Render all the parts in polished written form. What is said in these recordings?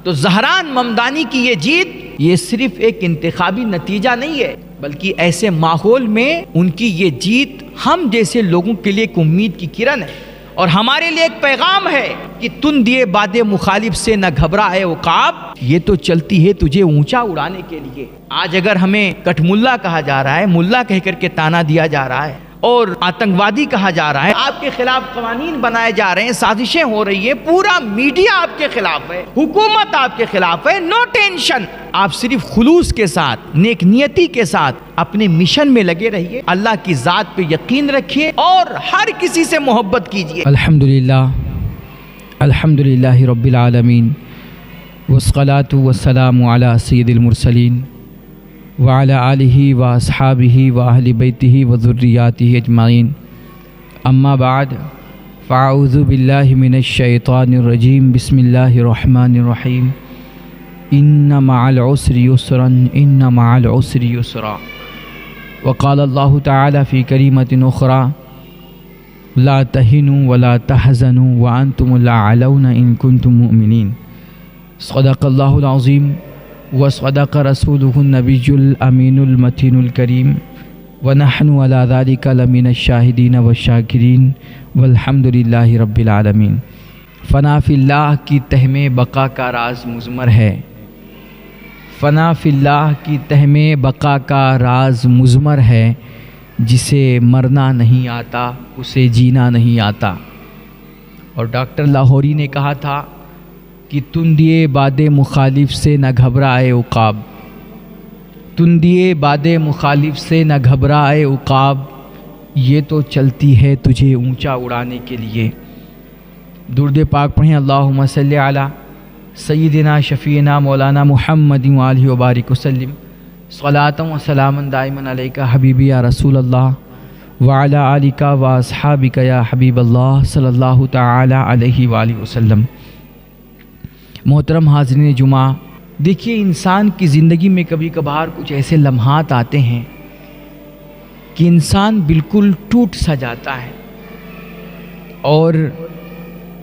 تو زہران ممدانی کی یہ جیت یہ صرف ایک انتخابی نتیجہ نہیں ہے، بلکہ ایسے ماحول میں ان کی یہ جیت ہم جیسے لوگوں کے لیے ایک امید کی کرن ہے، اور ہمارے لیے ایک پیغام ہے کہ تندیے باد مخالف سے نہ گھبرا اے عقاب، یہ تو چلتی ہے تجھے اونچا اڑانے کے لیے۔ آج اگر ہمیں کٹ ملا کہا جا رہا ہے، ملا کہہ کر کے تانا دیا جا رہا ہے اور آتنکوادی کہا جا رہا ہے، آپ کے خلاف قوانین بنائے جا رہے ہیں، سازشیں ہو رہی ہیں، پورا میڈیا آپ کے خلاف ہے، حکومت آپ کے خلاف ہے، نو ٹینشن، آپ صرف خلوص کے ساتھ، نیک نیتی کے ساتھ اپنے مشن میں لگے رہیے، اللہ کی ذات پہ یقین رکھیے اور ہر کسی سے محبت کیجیے۔ الحمدللہ رب العالمین والصلاة والسلام علی سید المرسلین وعلی آلہ واصحابہ واہل بیتہ وذریاتہ اجمعین، اما بعد فاعوذ باللہ من الشیطان الرجیم، بسم اللہ الرحمن الرحیم، ان مع العسر یسرا ان مع العسر یسرا، وقال اللہ تعالی فی کریمۃ اخری لا تہنوا ولا تحزنوا وانتم الاعلون ان کنتم مؤمنین، صدق اللہ العظیم وصدق رسولہ النبی الامین المتین الکریم، ونحن علی ذلک لمن الشاہدین والشاکرین والحمد للہ رب العالمین۔ فنا فی اللہ کی تہ میں بقا کا راز مضمر ہے، فنا فی اللہ کی تہ میں بقا کا راز مضمر ہے، جسے مرنا نہیں آتا اسے جینا نہیں آتا۔ اور ڈاکٹر لاہوری نے کہا تھا کہ تندیے باد مخالف سے نہ گھبرائے عقاب، تندیے باد مخالف سے نہ گھبرائے عقاب، یہ تو چلتی ہے تجھے اونچا اڑانے کے لیے۔ درود پاک پڑھیں، اللہم صلی علی سیدنا شفیعنا مولانا محمد وآلہ وبارک وسلم، صلاۃ و سلام دائما علیکہ حبیبی یا رسول اللہ وعلی آلک و اصحابک یا حبیب اللہ صلی اللہ تعالی علیہ وآلہ وسلم۔ محترم حاضرین جمعہ، دیکھیے انسان کی زندگی میں کبھی کبھار کچھ ایسے لمحات آتے ہیں کہ انسان بالکل ٹوٹ سا جاتا ہے اور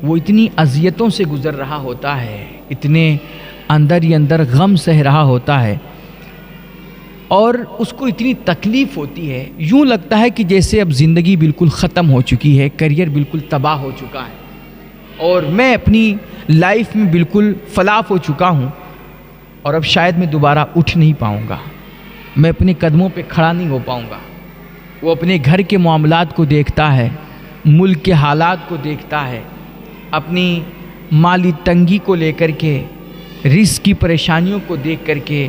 وہ اتنی اذیتوں سے گزر رہا ہوتا ہے، اتنے اندر ہی اندر غم سہ رہا ہوتا ہے اور اس کو اتنی تکلیف ہوتی ہے، یوں لگتا ہے کہ جیسے اب زندگی بالکل ختم ہو چکی ہے، کیریئر بالکل تباہ ہو چکا ہے اور میں اپنی لائف میں بالکل فلاپ ہو چکا ہوں اور اب شاید میں دوبارہ اٹھ نہیں پاؤں گا، میں اپنے قدموں پہ کھڑا نہیں ہو پاؤں گا۔ وہ اپنے گھر کے معاملات کو دیکھتا ہے، ملک کے حالات کو دیکھتا ہے، اپنی مالی تنگی کو لے کر کے، رزق کی پریشانیوں کو دیکھ کر کے،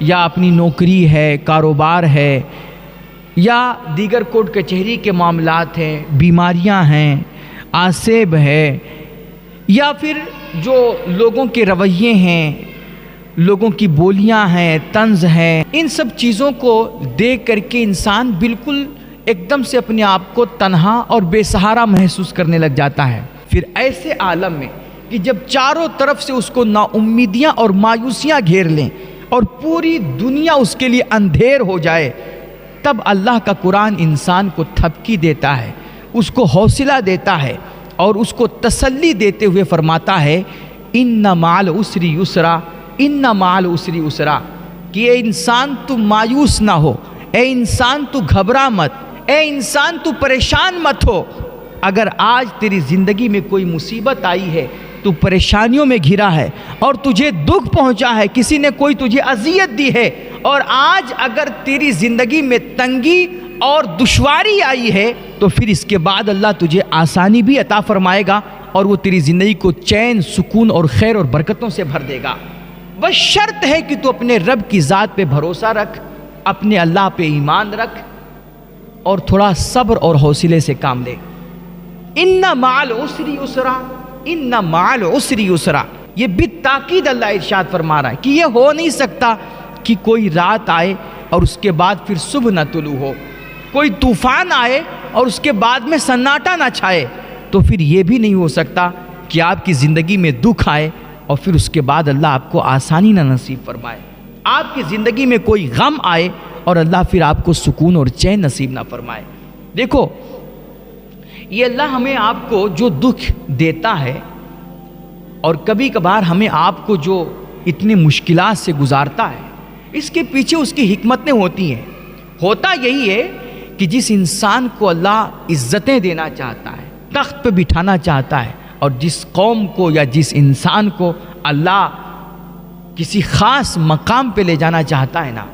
یا اپنی نوکری ہے، کاروبار ہے، یا دیگر کورٹ کچہری کے معاملات ہیں، بیماریاں ہیں، آسیب ہے، یا پھر جو لوگوں کے رویے ہیں، لوگوں کی بولیاں ہیں، طنز ہیں، ان سب چیزوں کو دیکھ کر کے انسان بالکل ایک دم سے اپنے آپ کو تنہا اور بے سہارا محسوس کرنے لگ جاتا ہے۔ پھر ایسے عالم میں کہ جب چاروں طرف سے اس کو نا امیدیاں اور مایوسیاں گھیر لیں اور پوری دنیا اس کے لیے اندھیر ہو جائے، تب اللہ کا قرآن انسان کو تھپکی دیتا ہے، اس کو حوصلہ دیتا ہے اور اس کو تسلی دیتے ہوئے فرماتا ہے ان مع العسر یسرا، ان مع العسر یسرا، کہ اے انسان تو مایوس نہ ہو، اے انسان تو گھبرا مت، اے انسان تو پریشان مت ہو۔ اگر آج تیری زندگی میں کوئی مصیبت آئی ہے، تو پریشانیوں میں گھرا ہے اور تجھے دکھ پہنچا ہے، کسی نے کوئی تجھے اذیت دی ہے، اور آج اگر تیری زندگی میں تنگی اور دشواری آئی ہے تو پھر اس کے بعد اللہ تجھے آسانی بھی عطا فرمائے گا اور وہ تیری زندگی کو چین، سکون اور خیر اور برکتوں سے بھر دے گا۔ بس شرط ہے کہ تو اپنے رب کی ذات پہ بھروسہ رکھ، اپنے اللہ پہ ایمان رکھ اور تھوڑا صبر اور حوصلے سے کام لے۔ ان مع العسر یسرا، ان مع العسر یسرا، یہ بالتاکید اللہ ارشاد فرما رہا ہے کہ یہ ہو نہیں سکتا کہ کوئی رات آئے اور اس کے بعد پھر صبح نہ طلوع ہو، کوئی طوفان آئے اور اس کے بعد میں سناٹا نہ چھائے، تو پھر یہ بھی نہیں ہو سکتا کہ آپ کی زندگی میں دکھ آئے اور پھر اس کے بعد اللہ آپ کو آسانی نہ نصیب فرمائے، آپ کی زندگی میں کوئی غم آئے اور اللہ پھر آپ کو سکون اور چین نصیب نہ فرمائے۔ دیکھو یہ اللہ ہمیں آپ کو جو دکھ دیتا ہے اور کبھی کبھار ہمیں آپ کو جو اتنی مشکلات سے گزارتا ہے، اس کے پیچھے اس کی حکمتیں ہوتی ہیں۔ ہوتا یہی ہے کہ جس انسان کو اللہ عزتیں دینا چاہتا ہے، تخت پہ بٹھانا چاہتا ہے، اور جس قوم کو یا جس انسان کو اللہ کسی خاص مقام پہ لے جانا چاہتا ہے نا،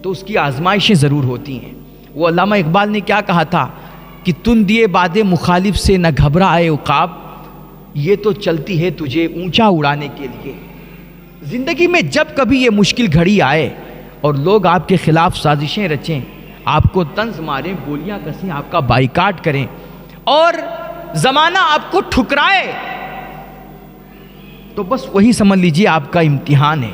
تو اس کی آزمائشیں ضرور ہوتی ہیں۔ وہ علامہ اقبال نے کیا کہا تھا کہ تن دیے باد مخالف سے نہ گھبرائے عقاب، یہ تو چلتی ہے تجھے اونچا اڑانے کے لیے۔ زندگی میں جب کبھی یہ مشکل گھڑی آئے اور لوگ آپ کے خلاف سازشیں رچیں، آپ کو طنز ماریں، گولیاں کسیں، آپ کا بائیکاٹ کریں، اور زمانہ آپ کو ٹھکرائے، تو بس وہی سمجھ لیجئے آپ کا امتحان ہے۔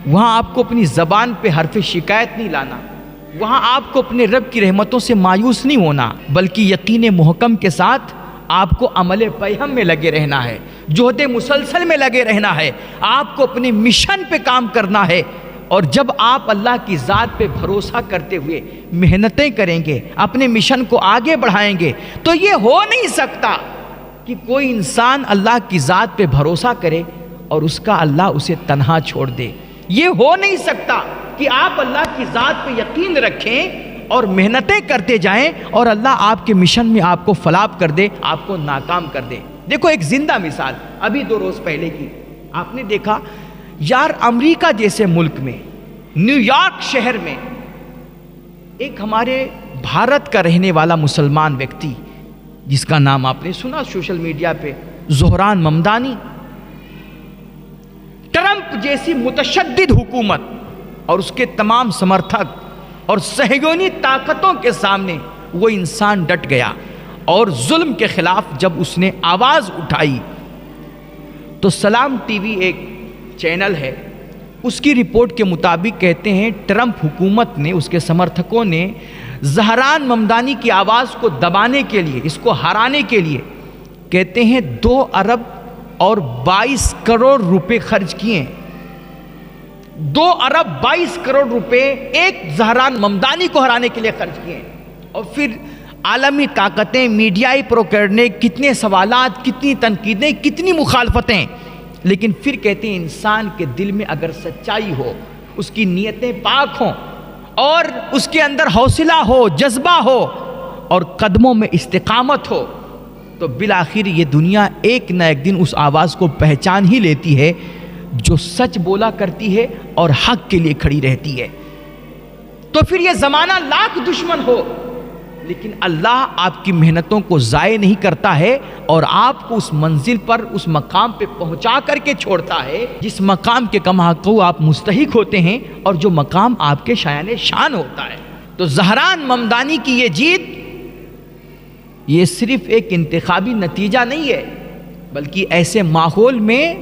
وہاں آپ کو اپنی زبان پہ حرف شکایت نہیں لانا، وہاں آپ کو اپنے رب کی رحمتوں سے مایوس نہیں ہونا، بلکہ یقین محکم کے ساتھ آپ کو عمل پیہم میں لگے رہنا ہے، جہد مسلسل میں لگے رہنا ہے، آپ کو اپنے مشن پہ کام کرنا ہے۔ اور جب آپ اللہ کی ذات پہ بھروسہ کرتے ہوئے محنتیں کریں گے، اپنے مشن کو آگے بڑھائیں گے، تو یہ ہو نہیں سکتا کہ کوئی انسان اللہ کی ذات پہ بھروسہ کرے اور اس کا اللہ اسے تنہا چھوڑ دے۔ یہ ہو نہیں سکتا کہ آپ اللہ کی ذات پہ یقین رکھیں اور محنتیں کرتے جائیں اور اللہ آپ کے مشن میں آپ کو فلاپ کر دے، آپ کو ناکام کر دے۔ دیکھو ایک زندہ مثال ابھی 2 روز پہلے کی، آپ نے دیکھا یار امریکہ جیسے ملک میں، نیو یارک شہر میں، ایک ہمارے بھارت کا رہنے والا مسلمان ویکتی جس کا نام آپ نے سنا سوشل میڈیا پہ، زہران ممدانی، ٹرمپ جیسی متشدد حکومت اور اس کے تمام سمرتھک اور صہیونی طاقتوں کے سامنے وہ انسان ڈٹ گیا، اور ظلم کے خلاف جب اس نے آواز اٹھائی تو سلام ٹی وی ایک چینل ہے، اس کی رپورٹ کے مطابق کہتے ہیں ٹرمپ حکومت نے، اس کے سمرتھکوں نے زہران ممدانی کی آواز کو دبانے کے لیے، اس کو ہرانے کے لیے کہتے ہیں 2 ارب اور 22 کروڑ روپے خرچ کیے۔ 2 ارب 22 کروڑ روپے ایک زہران ممدانی کو ہرانے کے لیے خرچ کیے، اور پھر عالمی طاقتیں، میڈیائی پروکرنے، کتنے سوالات، کتنی تنقیدیں، کتنی مخالفتیں، لیکن پھر کہتے ہیں انسان کے دل میں اگر سچائی ہو، اس کی نیتیں پاک ہوں، اور اس کے اندر حوصلہ ہو، جذبہ ہو، اور قدموں میں استقامت ہو، تو بالآخر یہ دنیا ایک نہ ایک دن اس آواز کو پہچان ہی لیتی ہے جو سچ بولا کرتی ہے اور حق کے لیے کھڑی رہتی ہے۔ تو پھر یہ زمانہ لاکھ دشمن ہو، لیکن اللہ آپ کی محنتوں کو ضائع نہیں کرتا ہے، اور آپ کو اس منزل پر، اس مقام پہ پہنچا کر کے چھوڑتا ہے جس مقام کے کما کو آپ مستحق ہوتے ہیں، اور جو مقام آپ کے شایان شان ہوتا ہے۔ تو زہران ممدانی کی یہ جیت، یہ صرف ایک انتخابی نتیجہ نہیں ہے، بلکہ ایسے ماحول میں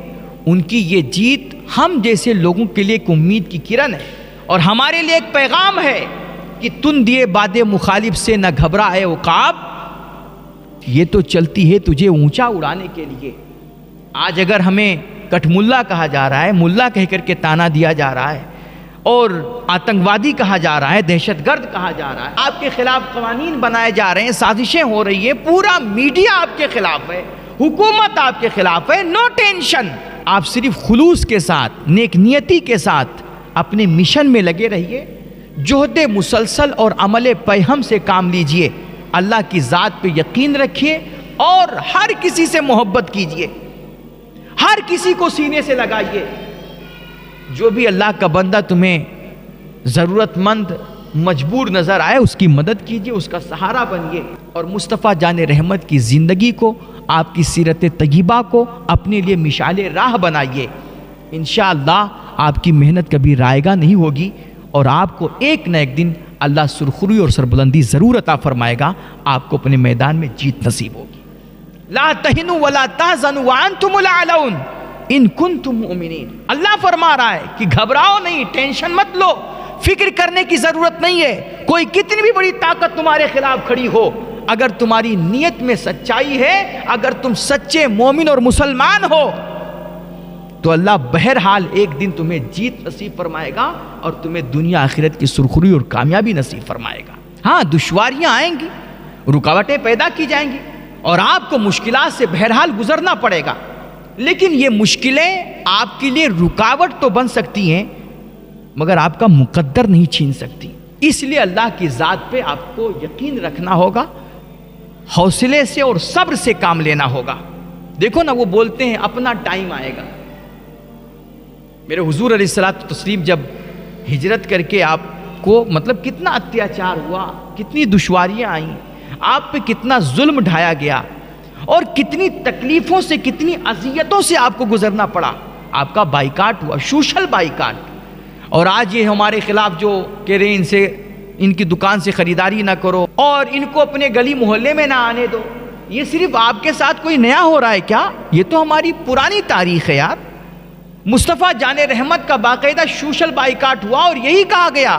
ان کی یہ جیت ہم جیسے لوگوں کے لیے ایک امید کی کرن ہے، اور ہمارے لیے ایک پیغام ہے کہ تن دیے باد مخالف سے نہ گھبرائے عقاب، یہ تو چلتی ہے تجھے اونچا اڑانے کے لیے۔ آج اگر ہمیں کٹ ملا کہا جا رہا ہے، ملا کہہ کر کے تانا دیا جا رہا ہے، اور آتنکوادی کہا جا رہا ہے، دہشت گرد کہا جا رہا ہے، آپ کے خلاف قوانین بنائے جا رہے ہیں، سازشیں ہو رہی ہیں، پورا میڈیا آپ کے خلاف ہے، حکومت آپ کے خلاف ہے، نو ٹینشن، آپ صرف خلوص کے ساتھ، نیک نیتی کے ساتھ اپنے مشن میں لگے رہیے، جہد مسلسل اور عمل پیہم سے کام لیجئے، اللہ کی ذات پہ یقین رکھیے، اور ہر کسی سے محبت کیجئے، ہر کسی کو سینے سے لگائیے۔ جو بھی اللہ کا بندہ تمہیں ضرورت مند، مجبور نظر آئے، اس کی مدد کیجئے، اس کا سہارا بنیے، اور مصطفیٰ جان رحمت کی زندگی کو، آپ کی سیرت طیبہ کو اپنے لیے مشعل راہ بنائیے۔ انشاءاللہ آپ کی محنت کبھی رائگاں نہیں ہوگی، اور آپ کو ایک نہ ایک دن اللہ سرخروئی اور سربلندی ضرور عطا فرمائے گا، آپ کو اپنے میدان میں جیت نصیب ہوگی۔ لا تہنوا ولا تحزنوا وانتم الاعلون ان کنتم مؤمنین۔ اللہ فرما رہا ہے کہ گھبراؤ نہیں، ٹینشن مت لو، فکر کرنے کی ضرورت نہیں ہے، کوئی کتنی بھی بڑی طاقت تمہارے خلاف کھڑی ہو، اگر تمہاری نیت میں سچائی ہے، اگر تم سچے مومن اور مسلمان ہو، تو اللہ بہرحال ایک دن تمہیں جیت نصیب فرمائے گا، اور تمہیں دنیا آخرت کی سرخروئی اور کامیابی نصیب فرمائے گا۔ ہاں دشواریاں آئیں گی، رکاوٹیں پیدا کی جائیں گی، اور آپ کو مشکلات سے بہرحال گزرنا پڑے گا، لیکن یہ مشکلیں آپ کے لیے رکاوٹ تو بن سکتی ہیں مگر آپ کا مقدر نہیں چھین سکتی. اس لیے اللہ کی ذات پہ آپ کو یقین رکھنا ہوگا، حوصلے سے اور صبر سے کام لینا ہوگا. دیکھو نا، وہ بولتے ہیں اپنا ٹائم آئے گا. میرے حضور علیہ الصلوۃ والتسلیم جب ہجرت کر کے آپ کو مطلب کتنا اتیاچار ہوا، کتنی دشواریاں آئیں، آپ پہ کتنا ظلم ڈھایا گیا اور کتنی تکلیفوں سے، کتنی اذیتوں سے آپ کو گزرنا پڑا. آپ کا بائیکاٹ ہوا، سوشل بائیکاٹ. اور آج یہ ہمارے خلاف جو کہہ رہے ہیں ان کی دکان سے خریداری نہ کرو اور ان کو اپنے گلی محلے میں نہ آنے دو، یہ صرف آپ کے ساتھ کوئی نیا ہو رہا ہے کیا؟ یہ تو ہماری پرانی تاریخ ہے یار. مصطفیٰ جان رحمت کا باقاعدہ سوشل بائیکاٹ ہوا اور یہی کہا گیا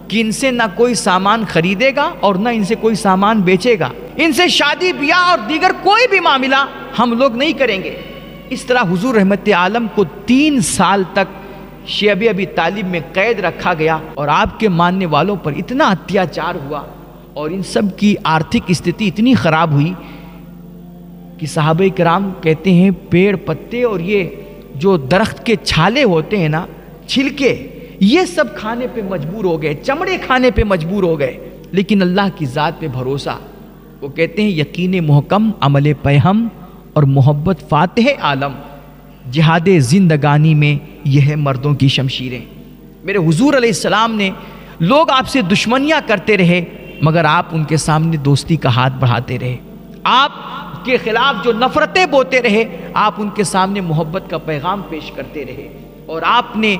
کہ ان سے نہ کوئی سامان خریدے گا اور نہ ان سے کوئی سامان بیچے گا. ان سے شادی بیاہ اور دیگر کوئی بھی معاملہ ہم لوگ نہیں کریں گے. اس طرح حضور رحمت عالم کو 3 سال تک شیب ابی طالب میں قید رکھا گیا اور آپ کے ماننے والوں پر اتنا اتیاچار ہوا اور ان سب کی آرتھک استھتی اتنی خراب ہوئی کہ صحابہ کرام کہتے ہیں پیڑ پتے اور یہ جو درخت کے چھالے ہوتے ہیں نا، چھلکے، یہ سب کھانے پہ مجبور ہو گئے، چمڑے کھانے پہ مجبور ہو گئے. لیکن اللہ کی ذات پہ بھروسہ. وہ کہتے ہیں یقین محکم، عمل پیہم اور محبت فاتح عالم، جہاد زندگانی میں یہ ہے مردوں کی شمشیریں. میرے حضور علیہ السلام نے، لوگ آپ سے دشمنیاں کرتے رہے مگر آپ ان کے سامنے دوستی کا ہاتھ بڑھاتے رہے. آپ کے خلاف جو نفرتیں بوتے رہے، آپ ان کے سامنے محبت کا پیغام پیش کرتے رہے. اور آپ نے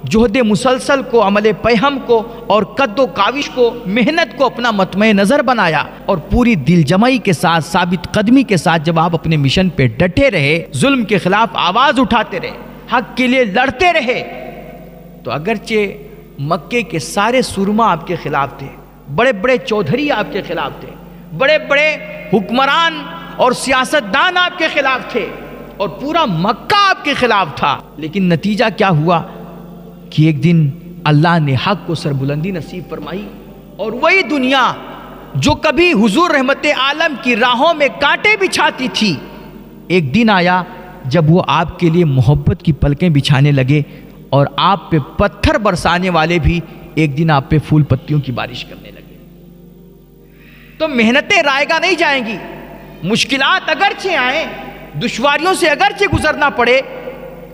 جہد مسلسل کو، عمل پیہم کو اور قد و کاوش کو، محنت کو اپنا مطمع نظر بنایا اور پوری دل جمعی کے ساتھ، ثابت قدمی کے ساتھ جب آپ اپنے مشن پہ ڈٹے رہے، ظلم کے خلاف آواز اٹھاتے رہے، حق کے لیے لڑتے رہے، تو اگرچہ مکے کے سارے سرما آپ کے خلاف تھے، بڑے بڑے چودھری آپ کے خلاف تھے، بڑے بڑے حکمران اور سیاستدان آپ کے خلاف تھے اور پورا مکہ آپ کے خلاف تھا، لیکن نتیجہ کیا ہوا کہ ایک دن اللہ نے حق کو سربلندی نصیب فرمائی اور وہی دنیا جو کبھی حضور رحمت عالم کی راہوں میں کانٹے بچھاتی تھی، ایک دن آیا جب وہ آپ کے لیے محبت کی پلکیں بچھانے لگے اور آپ پہ پتھر برسانے والے بھی ایک دن آپ پہ پھول پتیوں کی بارش کرنے لگے. تو محنتیں رائے گاہ نہیں جائیں گی، مشکلات اگرچہ آئیں، دشواریوں سے اگرچہ گزرنا پڑے،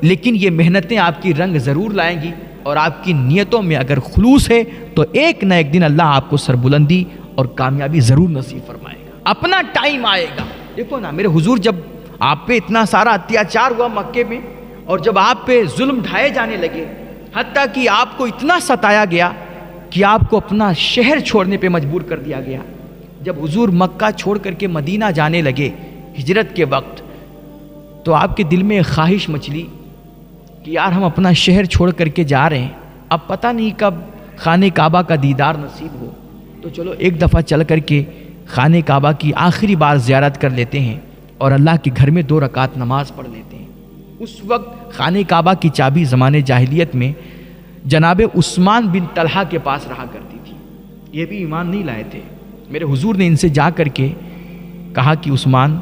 لیکن یہ محنتیں آپ کی رنگ ضرور لائیں گی اور آپ کی نیتوں میں اگر خلوص ہے تو ایک نہ ایک دن اللہ آپ کو سربلندی اور کامیابی ضرور نصیب فرمائے گا. اپنا ٹائم آئے گا. دیکھو نا، میرے حضور جب آپ پہ اتنا سارا اتیاچار ہوا مکے میں اور جب آپ پہ ظلم ڈھائے جانے لگے، حتیٰ کہ آپ کو اتنا ستایا گیا کہ آپ کو اپنا شہر چھوڑنے پہ مجبور کر دیا گیا. جب حضور مکہ چھوڑ کر کے مدینہ جانے لگے ہجرت کے وقت، تو آپ کے دل میں ایک خواہش مچلی کہ یار ہم اپنا شہر چھوڑ کر کے جا رہے ہیں، اب پتہ نہیں کب خانہ کعبہ کا دیدار نصیب ہو، تو چلو ایک دفعہ چل کر کے خانہ کعبہ کی آخری بار زیارت کر لیتے ہیں اور اللہ کے گھر میں 2 رکعت نماز پڑھ لیتے ہیں. اس وقت خانہ کعبہ کی چابی زمانے جاہلیت میں جناب عثمان بن طلحہ کے پاس رہا کرتی تھی. یہ بھی ایمان نہیں لائے تھے. میرے حضور نے ان سے جا کر کے کہا کہ عثمان،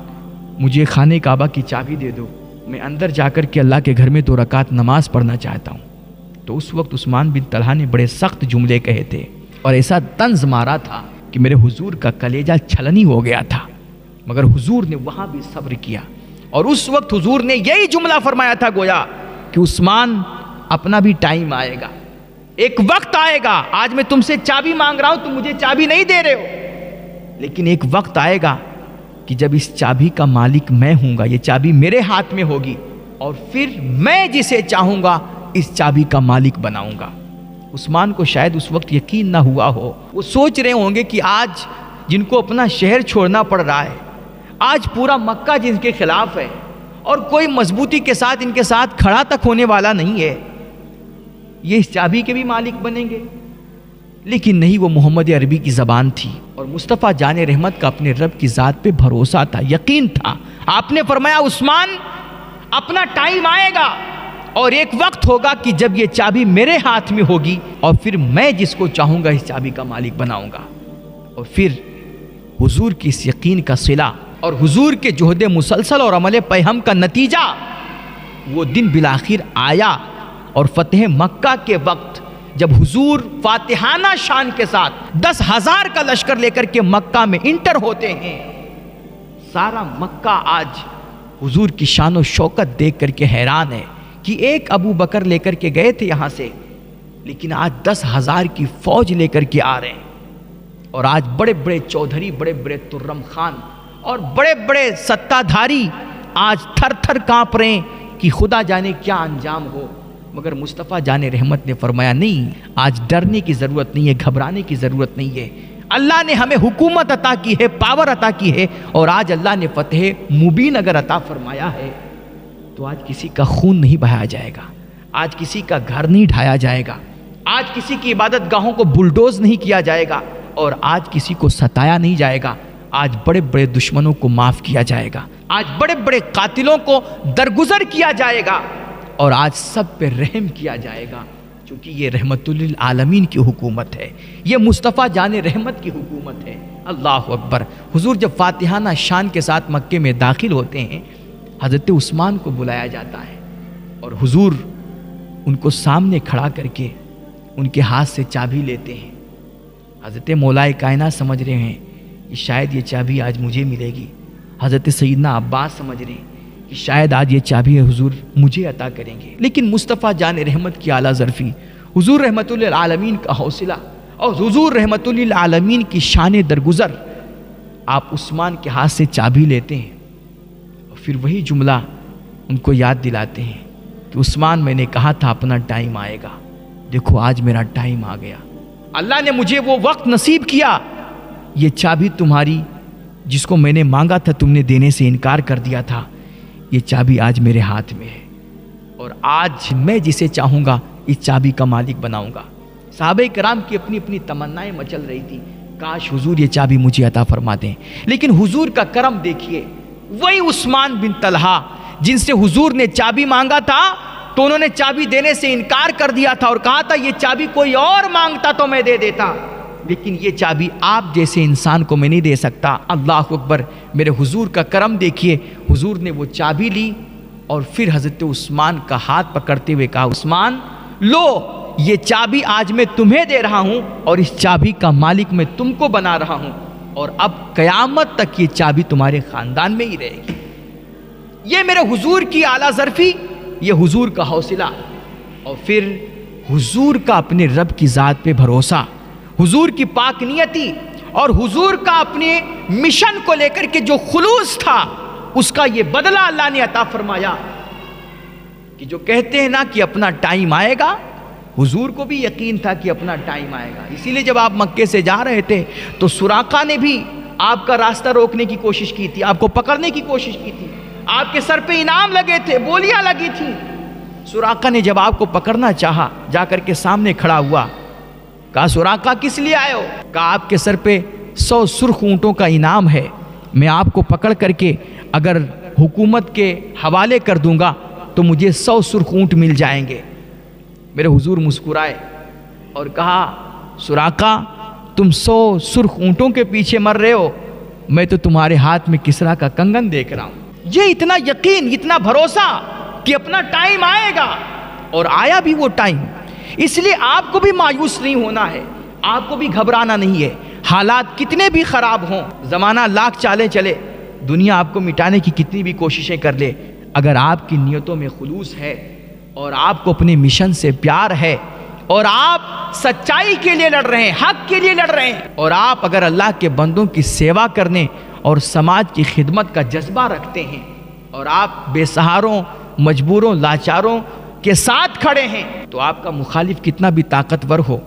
مجھے خانہ کعبہ کی چابی دے دو، میں اندر جا کر کے اللہ کے گھر میں 2 رکعت نماز پڑھنا چاہتا ہوں. تو اس وقت عثمان بن طلحہ نے بڑے سخت جملے کہے تھے اور ایسا طنز مارا تھا کہ میرے حضور کا کلیجہ چھلنی ہو گیا تھا، مگر حضور نے وہاں بھی صبر کیا اور اس وقت حضور نے یہی جملہ فرمایا تھا گویا کہ عثمان، اپنا بھی ٹائم آئے گا، ایک وقت آئے گا. آج میں تم سے چابی مانگ رہا ہوں، تم مجھے چابی نہیں دے رہے ہو، لیکن ایک وقت آئے گا کہ جب اس چابی کا مالک میں ہوں گا، یہ چابی میرے ہاتھ میں ہوگی اور پھر میں جسے چاہوں گا اس چابی کا مالک بناؤں گا. عثمان کو شاید اس وقت یقین نہ ہوا ہو، وہ سوچ رہے ہوں گے کہ آج جن کو اپنا شہر چھوڑنا پڑ رہا ہے، آج پورا مکہ جن کے خلاف ہے اور کوئی مضبوطی کے ساتھ ان کے ساتھ کھڑا تک ہونے والا نہیں ہے، یہ اس چابی کے بھی مالک بنیں گے. لیکن نہیں، وہ محمد عربی کی زبان تھی اور مصطفیٰ جان رحمت کا اپنے رب کی ذات پہ بھروسہ تھا، یقین تھا. آپ نے فرمایا عثمان، اپنا ٹائم آئے گا اور ایک وقت ہوگا کہ جب یہ چابی میرے ہاتھ میں ہوگی اور پھر میں جس کو چاہوں گا اس چابی کا مالک بناؤں گا. اور پھر حضور کی اس یقین کا صلہ اور حضور کے جہد مسلسل اور عمل پیہم کا نتیجہ وہ دن بالآخر آیا اور فتح مکہ کے وقت جب حضور فاتحانہ شان کے ساتھ 10,000 کا لشکر لے کر کے مکہ میں انٹر ہوتے ہیں، سارا مکہ آج حضور کی شان و شوکت دیکھ کر کے حیران ہے کہ ایک ابو بکر لے کر کے گئے تھے یہاں سے، لیکن آج 10,000 کی فوج لے کر کے آ رہے ہیں، اور آج بڑے بڑے چودھری، بڑے بڑے ترم خان اور بڑے بڑے ستہ دھاری آج تھر تھر کانپ رہے ہیں کہ خدا جانے کیا انجام ہو۔ مگر مصطفیٰ جان رحمت نے فرمایا نہیں، آج ڈرنے کی ضرورت نہیں ہے، گھبرانے کی ضرورت نہیں ہے، اللہ نے ہمیں حکومت عطا کی ہے، پاور عطا کی ہے، اور آج اللہ نے فتح مبین اگر عطا فرمایا ہے تو آج کسی کا خون نہیں بہایا جائے گا، آج کسی کا گھر نہیں ڈھایا جائے گا، آج کسی کی عبادت گاہوں کو بلڈوز نہیں کیا جائے گا، اور آج کسی کو ستایا نہیں جائے گا، آج بڑے بڑے دشمنوں کو معاف کیا جائے گا، آج بڑے بڑے قاتلوں کو درگزر کیا جائے گا، اور آج سب پہ رحم کیا جائے گا، چونکہ یہ رحمت للعالمین کی حکومت ہے، یہ مصطفیٰ جان رحمت کی حکومت ہے۔ اللہ اکبر۔ حضور جب فاتحانہ شان کے ساتھ مکے میں داخل ہوتے ہیں، حضرت عثمان کو بلایا جاتا ہے، اور حضور ان کو سامنے کھڑا کر کے ان کے ہاتھ سے چابی لیتے ہیں۔ حضرت مولائے کائنات سمجھ رہے ہیں کہ شاید یہ چابی آج مجھے ملے گی، حضرت سیدنا عباس سمجھ رہے ہیں کہ شاید آج یہ چابی حضور مجھے عطا کریں گے، لیکن مصطفیٰ جان رحمت کی اعلیٰ ظرفی، حضور رحمت للعالمین کا حوصلہ اور حضور رحمت للعالمین کی شان درگزر، آپ عثمان کے ہاتھ سے چابی لیتے ہیں، اور پھر وہی جملہ ان کو یاد دلاتے ہیں کہ عثمان میں نے کہا تھا اپنا ٹائم آئے گا، دیکھو آج میرا ٹائم آ گیا، اللہ نے مجھے وہ وقت نصیب کیا، یہ چابی تمہاری جس کو میں نے مانگا تھا تم نے دینے سے انکار کر دیا تھا، یہ چابی آج میرے ہاتھ میں ہے، اور آج میں جسے چاہوں گا اس چابی کا مالک بناؤں گا۔ صحابہ کرام کی اپنی اپنی تمنائیں مچل رہی تھی، کاش حضور یہ چابی مجھے عطا فرما دیں، لیکن حضور کا کرم دیکھیے، وہی عثمان بن طلحہ جن سے حضور نے چابی مانگا تھا تو انہوں نے چابی دینے سے انکار کر دیا تھا اور کہا تھا یہ چابی کوئی اور مانگتا تو میں دے دیتا، لیکن یہ چابی آپ جیسے انسان کو میں نہیں دے سکتا۔ اللہ اکبر۔ میرے حضور کا کرم دیکھیے، حضور نے وہ چابی لی اور پھر حضرت عثمان کا ہاتھ پکڑتے ہوئے کہا عثمان لو یہ چابی آج میں تمہیں دے رہا ہوں، اور اس چابی کا مالک میں تم کو بنا رہا ہوں، اور اب قیامت تک یہ چابی تمہارے خاندان میں ہی رہے گی۔ یہ میرے حضور کی اعلیٰ ظرفی، یہ حضور کا حوصلہ، اور پھر حضور کا اپنے رب کی ذات پہ بھروسہ، حضور کی پاک نیتی، اور حضور کا اپنے مشن کو لے کر کے جو خلوص تھا اس کا یہ بدلہ اللہ نے عطا فرمایا کہ جو کہتے ہیں نا کہ اپنا ٹائم آئے گا، حضور کو بھی یقین تھا کہ اپنا ٹائم آئے گا، اسی لیے جب آپ مکے سے جا رہے تھے تو سراقہ نے بھی آپ کا راستہ روکنے کی کوشش کی تھی، آپ کو پکڑنے کی کوشش کی تھی، آپ کے سر پہ انعام لگے تھے، بولیاں لگی تھیں۔ سراقہ نے جب آپ کو پکڑنا چاہا، جا کر کے سامنے کھڑا ہوا، کہا سراقہ کس لیے آئے ہو؟ کہا آپ کے سر پہ 100 سرخ اونٹوں کا انعام ہے، میں آپ کو پکڑ کر کے اگر حکومت کے حوالے کر دوں گا تو مجھے 100 سرخ اونٹ مل جائیں گے۔ میرے حضور مسکرائے اور کہا سراقہ تم 100 سرخ اونٹوں کے پیچھے مر رہے ہو، میں تو تمہارے ہاتھ میں کسرا کا کنگن دیکھ رہا ہوں۔ یہ اتنا یقین، اتنا بھروسہ کہ اپنا ٹائم آئے گا، اور آیا بھی وہ ٹائم۔ اس لیے آپ کو بھی مایوس نہیں ہونا ہے، آپ کو بھی گھبرانا نہیں ہے، حالات کتنے بھی خراب ہوں، زمانہ لاکھ چالیں چلے، دنیا آپ کو مٹانے کی کتنی بھی کوششیں کر لے، اگر آپ کی نیتوں میں خلوص ہے اور آپ کو اپنے مشن سے پیار ہے اور آپ سچائی کے لیے لڑ رہے ہیں، حق کے لیے لڑ رہے ہیں، اور آپ اگر اللہ کے بندوں کی سیوا کرنے اور سماج کی خدمت کا جذبہ رکھتے ہیں، اور آپ بے سہاروں، مجبوروں، لاچاروں کے ساتھ کھڑے ہیں، تو آپ کا مخالف کتنا بھی طاقتور ہو،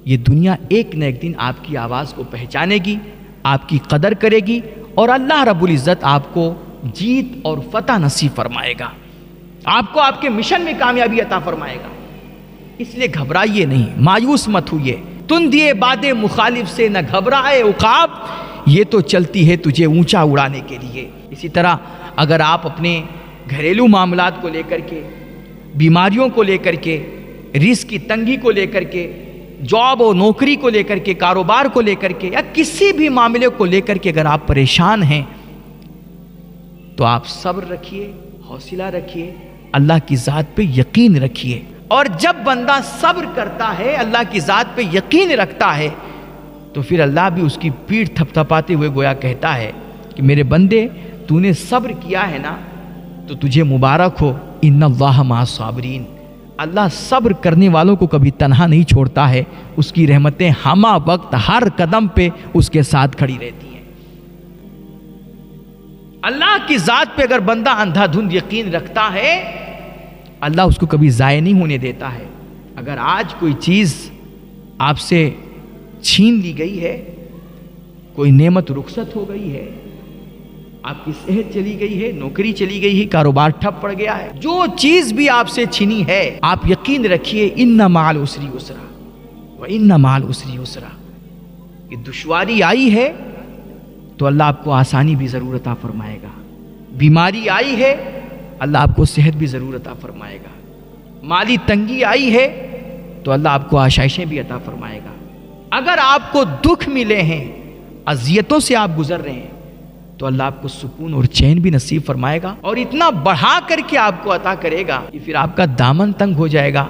یہ دنیا ایک نہ ایک دن آپ کی آواز کو پہچانے گی، آپ کی قدر کرے گی، اور اللہ رب العزت آپ کو جیت اور فتح نصیب فرمائے گا، آپ کو آپ کے مشن میں کامیابی عطا فرمائے گا۔ اس لیے گھبرائیے نہیں، مایوس مت ہوئیے، تندیے باد مخالف سے نہ گھبرائے عقاب، یہ تو چلتی ہے تجھے اونچا اڑانے کے لیے۔ اسی طرح اگر آپ اپنے گھریلو معاملات کو لے کر کے، بیماریوں کو لے کر کے، رزق کی تنگی کو لے کر کے، جاب و نوکری کو لے کر کے، کاروبار کو لے کر کے، یا کسی بھی معاملے کو لے کر کے اگر آپ پریشان ہیں تو آپ صبر رکھیے، حوصلہ رکھیے، اللہ کی ذات پہ یقین رکھیے. اور جب بندہ صبر کرتا ہے، اللہ کی ذات پہ یقین رکھتا ہے، تو پھر اللہ بھی اس کی پیٹھ تھپتھپاتے ہوئے گویا کہتا ہے کہ میرے بندے تو نے صبر کیا ہے نا تو تجھے مبارک ہو، ان اللہ مع الصابرین. اللہ صبر کرنے والوں کو کبھی تنہا نہیں چھوڑتا ہے، اس کی رحمتیں ہمہ وقت ہر قدم پہ اس کے ساتھ کھڑی رہتی ہیں. اللہ کی ذات پہ اگر بندہ اندھا دھند یقین رکھتا ہے، اللہ اس کو کبھی ضائع نہیں ہونے دیتا ہے. اگر آج کوئی چیز آپ سے چھین لی گئی ہے، کوئی نعمت رخصت ہو گئی ہے، آپ کی صحت چلی گئی ہے، نوکری چلی گئی ہے، کاروبار ٹھپ پڑ گیا ہے، جو چیز بھی آپ سے چھینی ہے، آپ یقین رکھیے ان مع العسر یسرا وان مع العسر یسرا. کہ دشواری آئی ہے تو اللہ آپ کو آسانی بھی ضرور عطا فرمائے گا. بیماری آئی ہے، اللہ آپ کو صحت بھی ضرور عطا فرمائے گا. مالی تنگی آئی ہے تو اللہ آپ کو آشائشیں بھی عطا فرمائے گا. اگر آپ کو دکھ ملے ہیں، اذیتوں سے آپ گزر رہے ہیں، تو اللہ آپ کو سکون اور چین بھی نصیب فرمائے گا، اور اتنا بڑھا کر کے آپ کو عطا کرے گا کہ پھر آپ کا دامن تنگ ہو جائے گا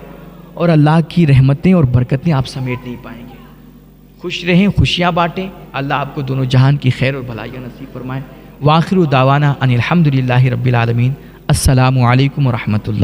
اور اللہ کی رحمتیں اور برکتیں آپ سمیٹ نہیں پائیں گے. خوش رہیں، خوشیاں بانٹیں. اللہ آپ کو دونوں جہان کی خیر اور بھلائیاں نصیب فرمائے. وآخر دعوانا ان الحمدللہ رب العالمین. السلام علیکم ورحمۃ اللہ.